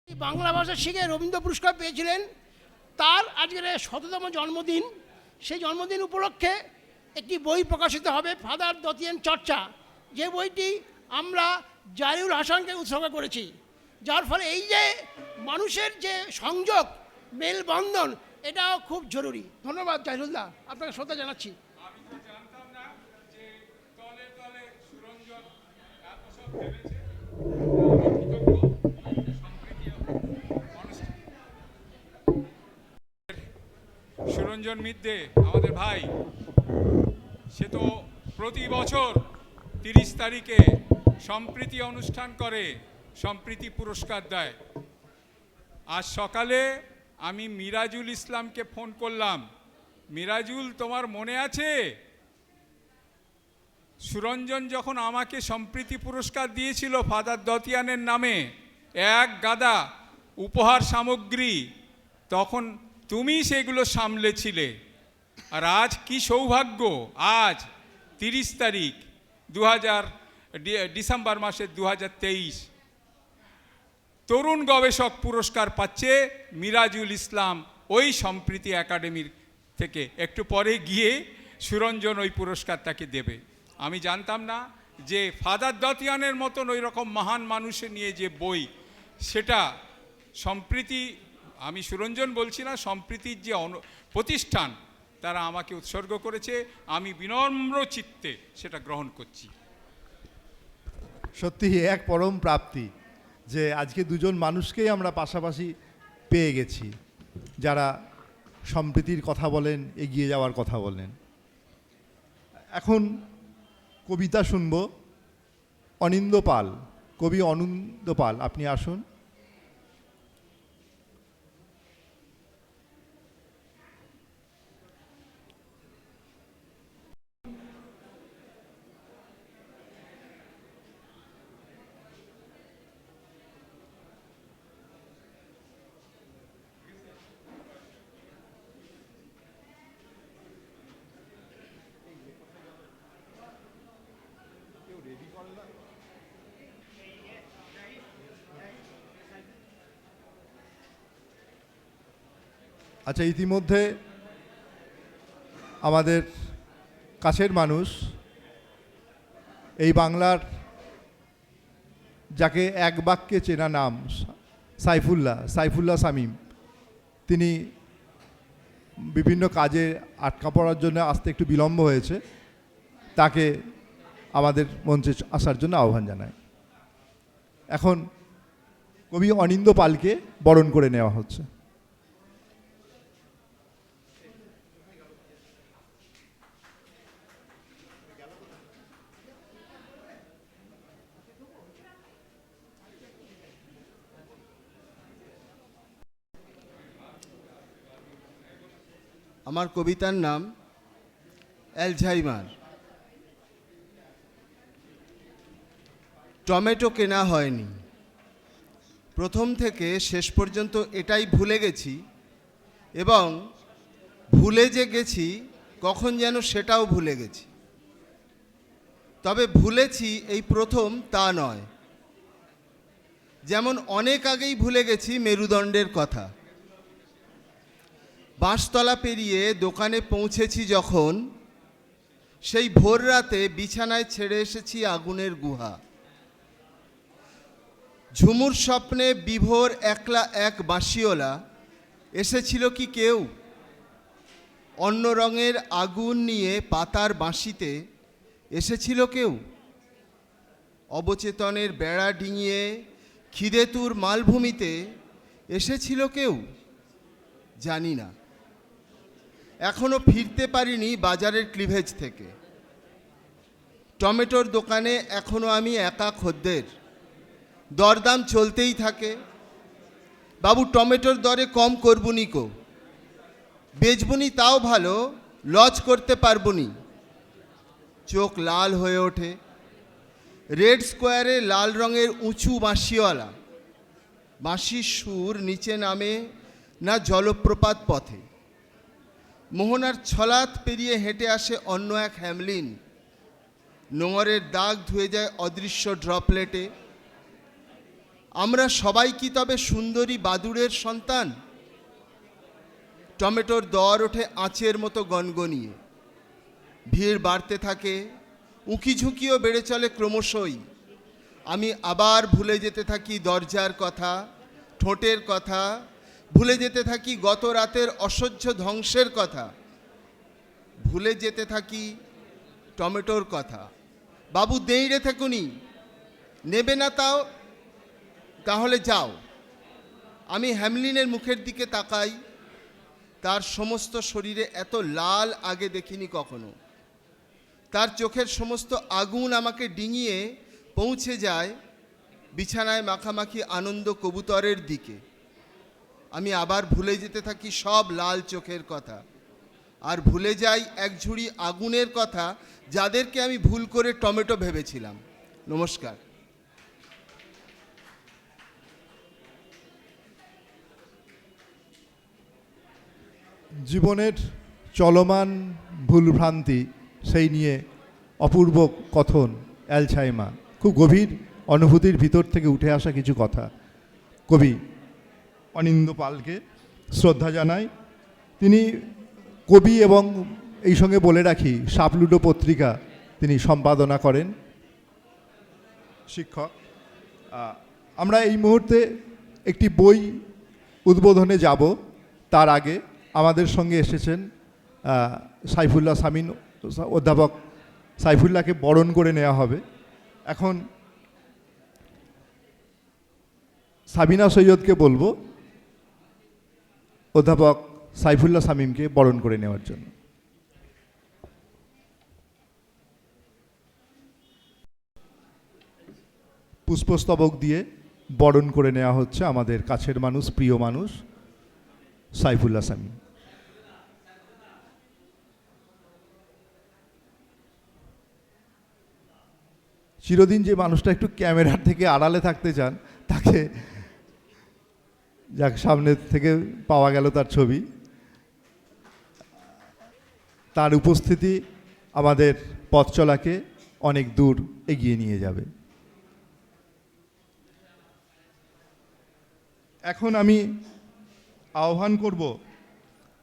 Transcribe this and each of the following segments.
বাংলা ভাষা শিখে রবীন্দ্র পুরস্কার পেয়েছিলেন, তার আজকের ১০০তম জন্মদিন। সেই জন্মদিন উপলক্ষে একটি বই প্রকাশিত হবে, ফাদার দতিয়ান চর্চা, যে বইটি আমরা জাহিরুল হাসানকে উৎসর্গ করেছি। যার ফলে এই যে মানুষের যে সংযোগ, মেলবন্ধন, এটাও খুব জরুরি। ধন্যবাদ জাহিরুলদা, আপনাকে শ্রদ্ধা জানাচ্ছি। আমি তো জানতাম না যে তলে তলে সুরঞ্জন এত সব ভেবেছে। সুরঞ্জন মিদ্দে আমাদের ভাই, সে তো প্রতি বছর ৩০ তারিখে সম্প্রীতি অনুষ্ঠান করে, সম্প্রীতি পুরস্কার দেয়। আজ সকালে আমি মিরাজুল ইসলামকে ফোন করলাম, মিরাজুল তোমার মনে আছে সুরঞ্জন যখন আমাকে সম্প্রীতি পুরস্কার দিয়েছিল ফাদার দতিয়ানের নামে এক গাদা উপহার সামগ্রী, তখন তুমি সেগুলো সামলেছিলে। আর আজ কি সৌভাগ্য, আজ ৩০ তারিখ ডিসেম্বর মাসের ২০২৩ তরুণ গবেষক পুরস্কার পাচ্ছে মিরাজুল ইসলাম ওই সম্প্রীতি একাডেমির থেকে। একটু পরে গিয়ে সুরঞ্জন ওই পুরস্কার তাকে দেবে। আমি জানতাম না যে ফাদার দতিয়ানের মতন ওই রকম মহান মানুষের নিয়ে যে বই, সেটা সম্প্রীতি, আমি সুরঞ্জন বলছি না, সম্প্রীতির যে প্রতিষ্ঠান তারা আমাকে উৎসর্গ করেছে। আমি বিনম্র চিত্তে সেটা গ্রহণ করছি। সত্যি এক পরম প্রাপ্তি যে আজকে দুজন মানুষকেই আমরা পাশাপাশি পেয়ে গেছি, যারা সম্প্রীতির কথা বলেন, এগিয়ে যাওয়ার কথা বলেন। এখন কবিতা শুনব। অনিন্দ পাল, কবি অনিন্দ পাল, আপনি আসুন। আচ্ছা, ইতিমধ্যে আমাদের কাছের মানুষ, এই বাংলার যাকে এক বাক্যে চেনা নাম সাইফুল্লাহ শামীম, তিনি বিভিন্ন কাজে আটকা পড়ার জন্য আসতে একটু বিলম্ব হয়েছে, তাকে আমাদের মঞ্চে আসার জন্য আহ্বান জানায়। এখন কবি অনিন্দ পালকে বরণ করে নেওয়া হচ্ছে। আমার কবিতার নাম অ্যালঝাইমার। টমেটো কেনা হয়নি, প্রথম থেকে শেষ পর্যন্ত এটাই ভুলে গেছি, এবং ভুলে যে গেছি কখন যেন সেটাও ভুলে গেছি। তবে ভুলেছি এই প্রথম তা নয়, যেমন অনেক আগেই ভুলে গেছি মেরুদণ্ডের কথা। বাঁশতলা পেরিয়ে দোকানে পৌঁছেছি যখন, সেই ভোর রাতে বিছানায় ছেড়ে এসেছি আগুনের গুহা। ঝুমুর স্বপ্নে বিভোর একলা এক বাঁশিওলা, এসেছিল কি কেউ? অন্য রঙের আগুন নিয়ে পাতার বাঁশিতে এসেছিল কেউ? অবচেতনের বেড়া ডিঙিয়ে খিদেতুর মালভূমিতে এসেছিল কেউ? জানি না। এখনো ফিরতে পারিনি বাজারের ক্লিভেজ থেকে। টমেটোর দোকানে এখনো আমি একা খদ্দের, দরদাম চলতেই থাকে। বাবু, টমেটোর দরে কম করবুনি কো? বেচবুনি তাও ভালো, লজ করতে পারবুনি। চোখ লাল হয়ে ওঠে। রেড স্কোয়ারে লাল রঙের উঁচু বাঁশিওয়ালা, বাঁশির সুর নিচে নামে না জলপ্রপাত পথে। মোহনার ছলাত পেরিয়ে হেঁটে আসে অন্য এক হ্যামলিন, নোঙরের দাগ ধুয়ে যায় অদৃশ্য ড্রপলেটে। আমরা সবাই কি তবে সুন্দরী বাদুড়ের সন্তান? টমেটোর দর ওঠে আঁচের মতো গনগনিয়ে, ভিড় বাড়তে থাকে, উঁকি ঝুঁকিও বেড়ে চলে ক্রমশই। আমি আবার ভুলে যেতে থাকি দরজার কথা, ঠোঁটের কথা, ভুলে যেতে থাকি গত রাতের অসহ্য ধ্বংসের কথা, ভুলে যেতে থাকি টমেটোর কথা। বাবু দেইড়ে থেকুনি, নেবে না তাও তাহলে যাও। আমি হ্যামলিনের মুখের দিকে তাকাই, তার সমস্ত শরীরে এত লাল আগে দেখিনি কখনো। তার চোখের সমস্ত আগুন আমাকে ডিঙিয়ে পৌঁছে যায় বিছানায় মাখামাখি আনন্দ কবুতরের দিকে। আমি আবার ভুলে যেতে থাকি সব লাল চোখের কথা, আর ভুলে যাই এক ঝুড়ি আগুনের কথা যাদেরকে আমি ভুল করে টমেটো ভেবেছিলাম। নমস্কার। জীবনের চলমান ভুলভ্রান্তি সেই নিয়ে অপূর্ব কথন অ্যালঝাইমার, খুব গভীর অনুভূতির ভিতর থেকে উঠে আসা কিছু কথা। কবি অনিন্দ্য পালকে শ্রদ্ধা জানাই। তিনি কবি এবং এই সঙ্গে বলে রাখি সাপলুডো পত্রিকা তিনি সম্পাদনা করেন, শিক্ষক। আমরা এই মুহূর্তে একটি বই উদ্বোধনে যাব, তার আগে আমাদের সঙ্গে এসেছেন সাইফুল্লাহ সামিন অধ্যাপক। সাইফুল্লাহকে বরণ করে নেওয়া হবে। এখন সাবিনা সৈয়দকে বলবো অধ্যাপক সাইফুল্লাহ সামিমকে বরণ করে নেওয়ার জন্য। পুষ্পস্তবক দিয়ে বরণ করে নেওয়া হচ্ছে আমাদের কাছের মানুষ, প্রিয় মানুষ সাইফুল্লাহ সামিম। চিরদিন যে মানুষটা একটু ক্যামেরার থেকে আড়ালে থাকতে চান, তাকে যাক সামনে থেকে পাওয়া গেল তার ছবি। তার উপস্থিতি আমাদের পথ চলাকে অনেক দূর এগিয়ে নিয়ে যাবে। এখন আমি আহ্বান করব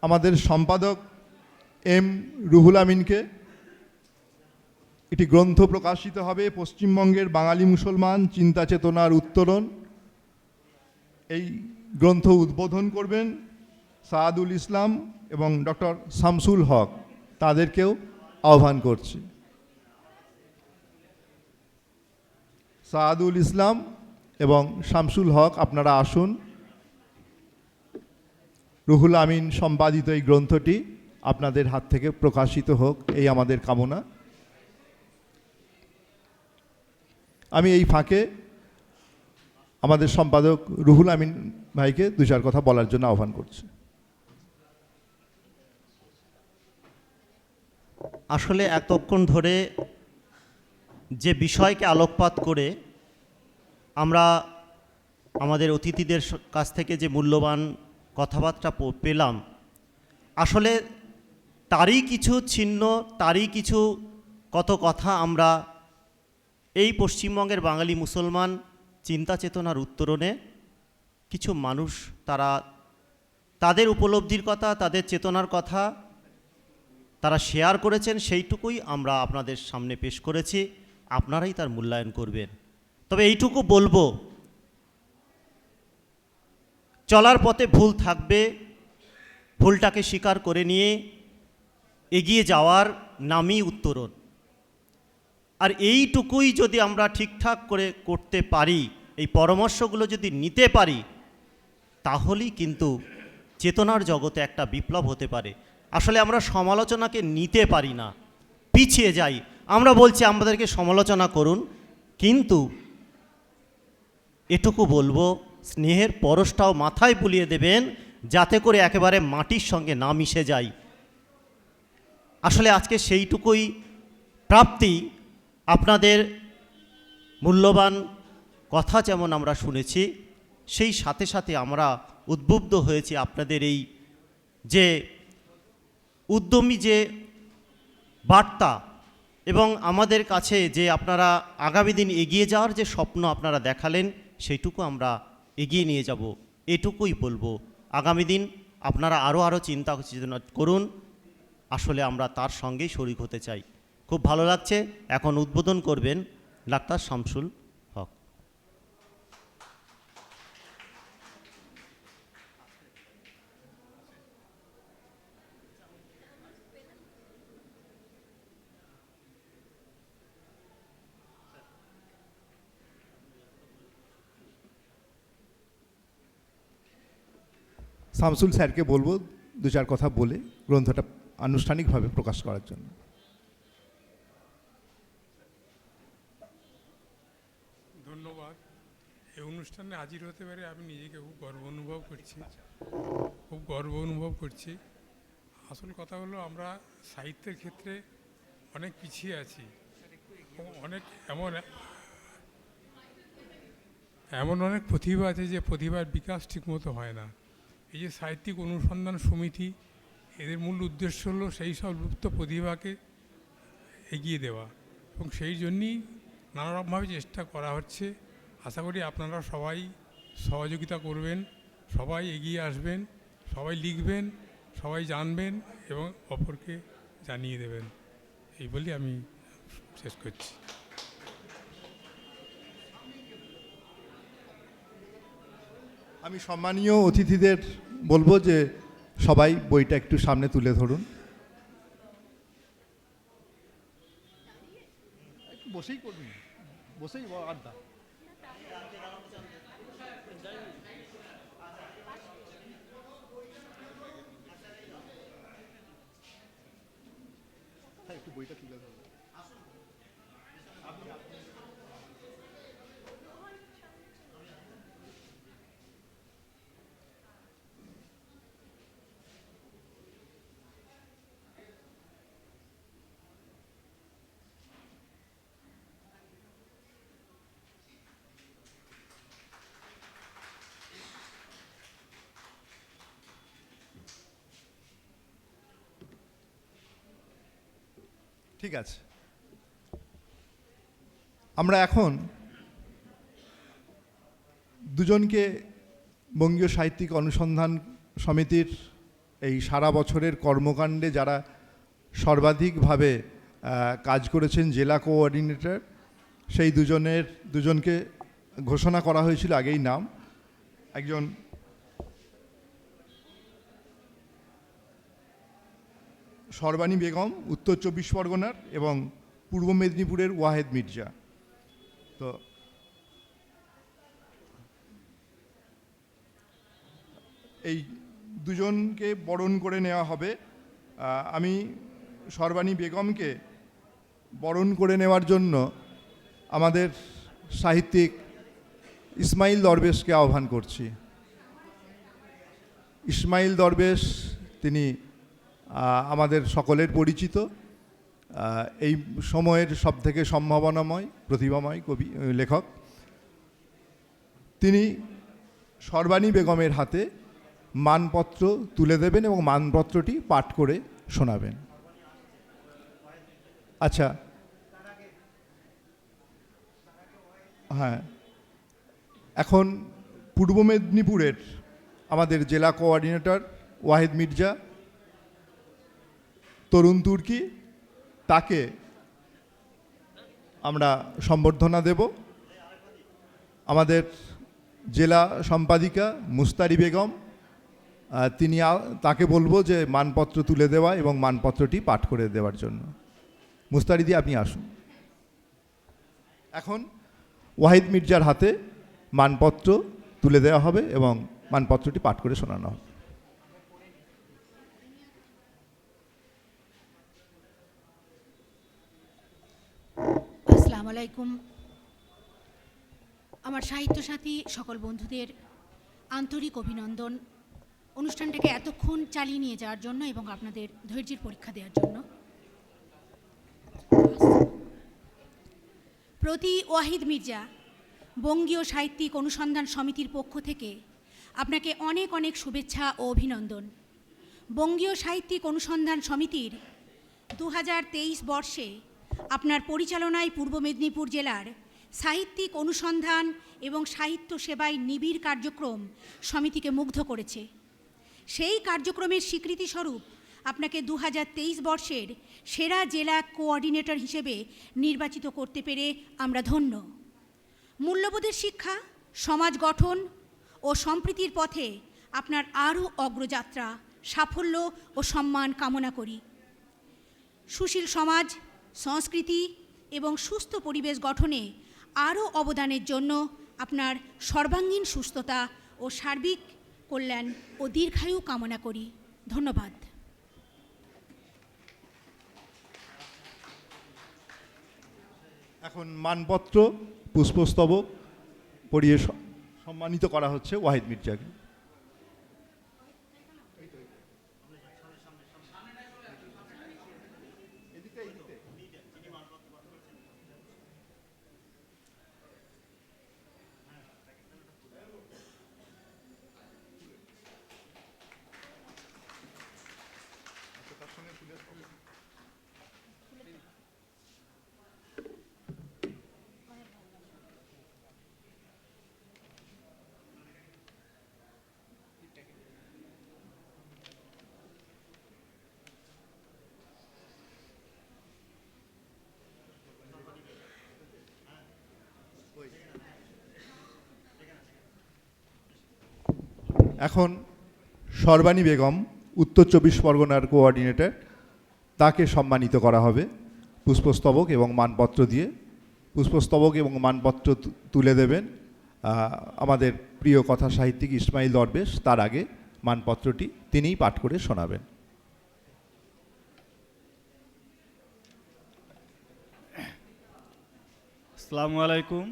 আমাদের সম্পাদক এম রুহুল আমিনকে। এটি গ্রন্থ প্রকাশিত হবে পশ্চিমবঙ্গের বাঙালি মুসলমান চিন্তা চেতনার উত্তরণ। এই গ্রন্থ উদ্বোধন করবেন সাআদুল ইসলাম এবং ডক্টর শামসুল হক, তাদেরকেও আহ্বান করছি। সাআদুল ইসলাম এবং শামসুল হক, আপনারা আসুন। রুহুল আমিন সম্পাদিত এই গ্রন্থটি আপনাদের হাত থেকে প্রকাশিত হোক, এই আমাদের কামনা। আমি এই ফাঁকে আমাদের সম্পাদক রুহুল আমিন ভাইকে দু চার কথা বলার জন্য আহ্বান করছি। আসলে এতক্ষণ ধরে যে বিষয়কে আলোকপাত করে আমরা আমাদের অতিথিদের কাছ থেকে যে মূল্যবান কথাবার্তা পেলাম, আসলে তারই কিছু চিহ্ন, তারই কিছু কত কথা আমরা এই পশ্চিমবঙ্গের বাঙালি মুসলমান চিন্তা চেতনার উত্তরণে কিছু মানুষ তারা তাদের উপলব্ধির কথা, তাদের চেতনার কথা তারা শেয়ার করেছেন, সেইটুকুই আমরা আপনাদের সামনে পেশ করেছি। আপনারাই তার মূল্যায়ন করবেন। তবে এইটুকু বলবো, চলার পথে ভুল থাকবে, ভুলটাকে স্বীকার করে নিয়ে এগিয়ে যাওয়ার নামই উত্তরণ। আর এইটুকুই যদি আমরা ঠিকঠাক করে করতে পারি, এই পরামর্শগুলো যদি নিতে পারি, তাহলেই কিন্তু চেতনার জগতে একটা বিপ্লব হতে পারে। আসলে আমরা সমালোচনাকে নিতে পারি না, পিছিয়ে যাই। আমরা বলছি আমাদেরকে সমালোচনা করুন, কিন্তু এটুকু বলবো স্নেহের পরশটাও মাথায় বুলিয়ে দেবেন, যাতে করে একেবারে মাটির সঙ্গে না মিশে যায়। আসলে আজকে সেইটুকুই প্রাপ্তি। আপনাদের মূল্যবান কথা যেমন আমরা শুনেছি, সেই সাথে সাথে আমরা উদ্বুদ্ধ হয়েছি আপনাদের এই যে উদ্যমী যে বার্তা এবং আমাদের কাছে যে আপনারা আগামী দিন এগিয়ে যাওয়ার যে স্বপ্ন আপনারা দেখালেন, সেইটুকু আমরা এগিয়ে নিয়ে যাব, এটুকুই বলবো। আগামী দিন আপনারা আরও চিন্তা চেতনা করুন, আসলে আমরা তার সঙ্গেই শরিক হতে চাই। খুব ভালো লাগছে। এখন উদ্বোধন করবেন ডাক্তার শামসুল হক। শামসুল স্যারকে বলবো দু চার কথা বলে গ্রন্থটা আনুষ্ঠানিকভাবে প্রকাশ করার জন্য। ধন্যবাদ। এই অনুষ্ঠানে হাজির হতে পারে আমি নিজেকে খুব গর্ব অনুভব করছি। আসল কথা হলো আমরা সাহিত্যের ক্ষেত্রে অনেক পিছিয়ে আছি। অনেক এমন অনেক প্রতিভা আছে যে প্রতিভার বিকাশ ঠিকমতো হয় না। এই যে সাহিত্যিক অনুসন্ধান সমিতি, এদের মূল উদ্দেশ্য হলো সেই সব লুপ্ত প্রতিভাকে এগিয়ে দেওয়া, এবং সেই জন্যই নানারকমভাবে চেষ্টা করা হচ্ছে। আশা করি আপনারা সবাই সহযোগিতা করবেন, সবাই এগিয়ে আসবেন, সবাই লিখবেন, সবাই জানবেন এবং অপরকে জানিয়ে দেবেন। এই বলি আমি শেষ করছি। আমি সম্মানীয় অতিথিদের বলবো যে সবাই বইটা একটু সামনে তুলে ধরুন। বসেই করুন, বসেই আড্ডা। একটু বইটা তুলে ধরুন। ঠিক আছে, আমরা এখন দুজনকে বঙ্গীয় সাহিত্যিক অনুসন্ধান সমিতির এই সারা বছরের কর্মকাণ্ডে যারা সর্বাধিকভাবে কাজ করেছেন, জেলা কোঅর্ডিনেটর, সেই দুজনকে ঘোষণা করা হয়েছিল আগেই নাম। একজন সর্বাণী বেগম উত্তর 24 পরগনার এবং পূর্ব মেদিনীপুরের ওয়াহেদ মির্জা। তো এই দুজনকে বরণ করে নেওয়া হবে। আমি সর্বাণী বেগমকে বরণ করে নেওয়ার জন্য আমাদের সাহিত্যিক ইসমাইল দরবেশকে আহ্বান করছি। ইসমাইল দরবেশ তিনি আমাদের সকলের পরিচিত, এই সময়ের সবথেকে সম্ভাবনাময় প্রতিভাময় কবি লেখক। তিনি সর্বাণী বেগমের হাতে মানপত্র তুলে দেবেন এবং মানপত্রটি পাঠ করে শোনাবেন। আচ্ছা, হ্যাঁ, এখন পূর্ব মেদিনীপুরের আমাদের জেলা কোঅর্ডিনেটর ওয়াহেদ মির্জা, তরুণ তুর্কি, তাকে আমরা সম্বর্ধনা দেব। আমাদের জেলা সম্পাদিকা মুস্তারি বেগম, তাকে বলবো যে মানপত্র তুলে দেওয়া এবং মানপত্রটি পাঠ করে দেওয়ার জন্য। মুস্তারিদি, আপনি আসুন। এখন ওয়াহিদ মির্জার হাতে মানপত্র তুলে দেওয়া হবে এবং মানপত্রটি পাঠ করে শোনানো হবে। আসসালামু আলাইকুম। আমার সাহিত্য সাথী সকল বন্ধুদের আন্তরিক অভিনন্দন অনুষ্ঠানটাকে এতক্ষণ চালিয়ে নিয়ে যাওয়ার জন্য এবং আপনাদের ধৈর্যের পরীক্ষা দেওয়ার জন্য। প্রতি ওয়াহিদ মির্জা বঙ্গীয় সাহিত্যিক অনুসন্ধান সমিতির পক্ষ থেকে আপনাকে অনেক অনেক শুভেচ্ছা ও অভিনন্দন। বঙ্গীয় সাহিত্যিক অনুসন্ধান সমিতির 2023 বর্ষে আপনার পরিচালনায় পূর্ব মেদিনীপুর জেলার সাহিত্যিক অনুসন্ধান এবং সাহিত্য সেবায় নিবিড় কার্যক্রম সমিতিকে মুগ্ধ করেছে। সেই কার্যক্রমের স্বীকৃতিস্বরূপ আপনাকে 2023 বর্ষের সেরা জেলা কোঅর্ডিনেটর হিসেবে নির্বাচিত করতে পেরে আমরা ধন্য। মূল্যবোধের শিক্ষা, সমাজ গঠন ও সম্প্রীতির পথে আপনার আরও অগ্রযাত্রা, সাফল্য ও সম্মান কামনা করি। সুশীল সমাজ, সংস্কৃতি এবং সুস্থ পরিবেশ গঠনে আরও অবদানের জন্য আপনার সর্বাঙ্গীন সুস্থতা ও সার্বিক কল্যাণ ও দীর্ঘায়ু কামনা করি। ধন্যবাদ। এখন মানপত্র, পুষ্পস্তবক পরিয়ে সম্মানিত করা হচ্ছে ওয়াহিদ মির্জাকে। এখন সর্বাণী বেগম, উত্তর 24 পরগনার কোঅর্ডিনেটর, তাকে সম্মানিত করা হবে পুষ্পস্তবক এবং মানপত্র দিয়ে। পুষ্পস্তবক এবং মানপত্র তুলে দেবেন আমাদের প্রিয় কথা সাহিত্যিক ইসমাইল দরবেশ। তার আগে মানপত্রটি তিনিই পাঠ করে শোনাবেন। আসসালামু আলাইকুম।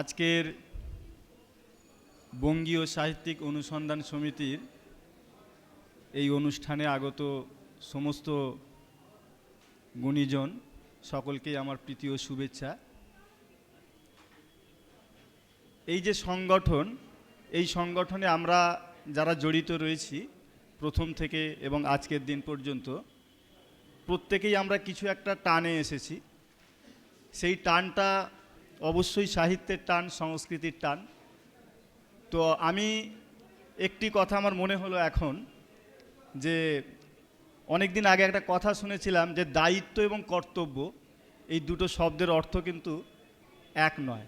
আজকের বঙ্গীয় সাহিত্যিক অনুসন্ধান সমিতির এই অনুষ্ঠানে আগত সমস্ত গুণীজন সকলকেই আমার প্রীতি ও শুভেচ্ছা। এই যে সংগঠন, এই সংগঠনে আমরা যারা জড়িত রয়েছি প্রথম থেকে এবং আজকের দিন পর্যন্ত, প্রত্যেকেই আমরা কিছু একটা টানে এসেছি। সেই টানটা অবশ্যই সাহিত্যের টান, সংস্কৃতির টান। তো আমি একটি কথা আমার মনে হলো এখন, যে অনেক দিন আগে একটা কথা শুনেছিলাম যে দায়িত্ব এবং কর্তব্য এই দুটো শব্দের অর্থ কিন্তু এক নয়।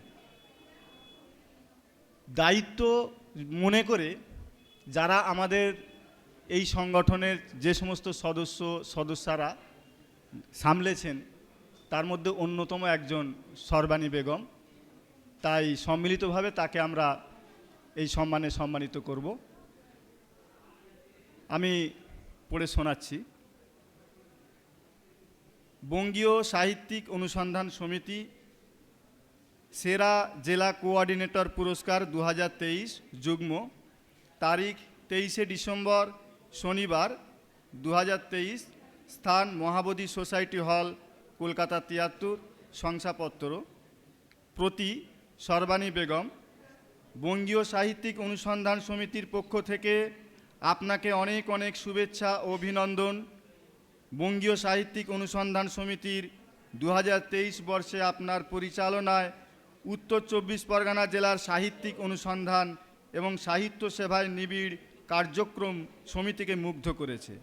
দায়িত্ব মনে করে যারা আমাদের এই সংগঠনের যে সমস্ত সদস্যরা সামলেছেন, তার মধ্যে অন্যতম একজন সর্বাণী বেগম। তাই সম্মিলিতভাবে তাকে আমরা এই সম্মানে সম্মানিত করব। আমি পড়ে শোনাচ্ছি। বঙ্গীয় সাহিত্যিক অনুসন্ধান সমিতি সেরা জেলা কোঅর্ডিনেটর পুরস্কার 2023 যুগ্ম, তারিখ 23শে ডিসেম্বর শনিবার 2023, স্থান মহাবোধি সোসাইটি হল, কলকাতা 73, শংসাপত্র। প্রতি সর্বাণী বেগম। বঙ্গীয় সাহিত্যিক অনুসন্ধান সমিতির পক্ষ থেকে আপনাকে অনেক অনেক শুভেচ্ছা ও অভিনন্দন। বঙ্গীয় সাহিত্যিক অনুসন্ধান সমিতির 2023 বর্ষে আপনার পরিচালনায় উত্তর 24 পরগনা জেলার সাহিত্যিক অনুসন্ধান এবং সাহিত্য সেবায় নিবিড় কার্যক্রম সমিতিকে মুগ্ধ করেছে।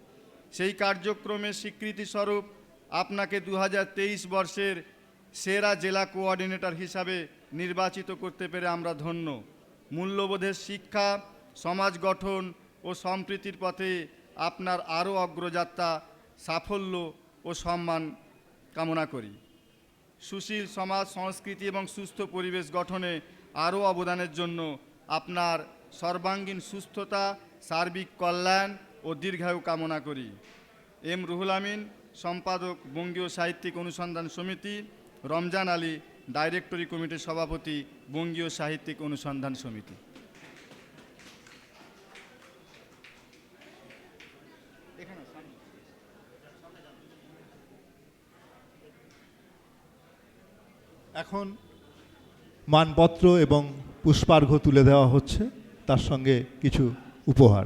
সেই কার্যক্রমের স্বীকৃতিস্বরূপ আপনাকে 2023 বর্ষের সেরা জেলা কোঅর্ডিনেটর হিসাবে নির্বাচিত করতে পেরে আমরা ধন্য। মূল্যবোধের শিক্ষা, সমাজ গঠন ও সম্প্রীতির পথে আপনার আরও অগ্রযাত্রা, সাফল্য ও সম্মান কামনা করি। সুশীল সমাজ, সংস্কৃতি এবং সুস্থ পরিবেশ গঠনে আরও অবদানের জন্য আপনার সর্বাঙ্গীন সুস্থতা, সার্বিক কল্যাণ ও দীর্ঘায়ু কামনা করি। এম রুহুল আমিন, সম্পাদক, বঙ্গীয় সাহিত্যিক অনুসন্ধান সমিতি। রমজান আলী, ডাইরেক্টরি কমিটির সভাপতি, বঙ্গীয় সাহিত্যিক অনুসন্ধান সমিতি। এখন মানপত্র এবং পুষ্পার্ঘ্য তুলে দেওয়া হচ্ছে, তার সঙ্গে কিছু উপহার।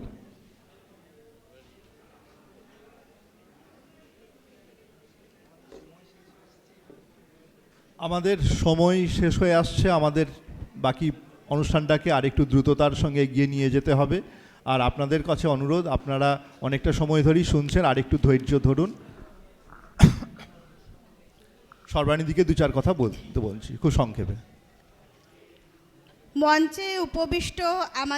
আমাদের সময় শেষ হয়ে আসছে, আমাদের বাকি অনুষ্ঠানটাকে আরেকটু দ্রুততার সঙ্গে এগিয়ে নিয়ে যেতে হবে। আর আপনাদের কাছে অনুরোধ, আপনারা অনেকটা সময় ধরেই শুনছেন, আরেকটু ধৈর্য ধরুন। সর্বাণীদিকে দু চার কথা বলছি খুব সংক্ষেপে। মঞ্চে উপবিষ্ট আমাদের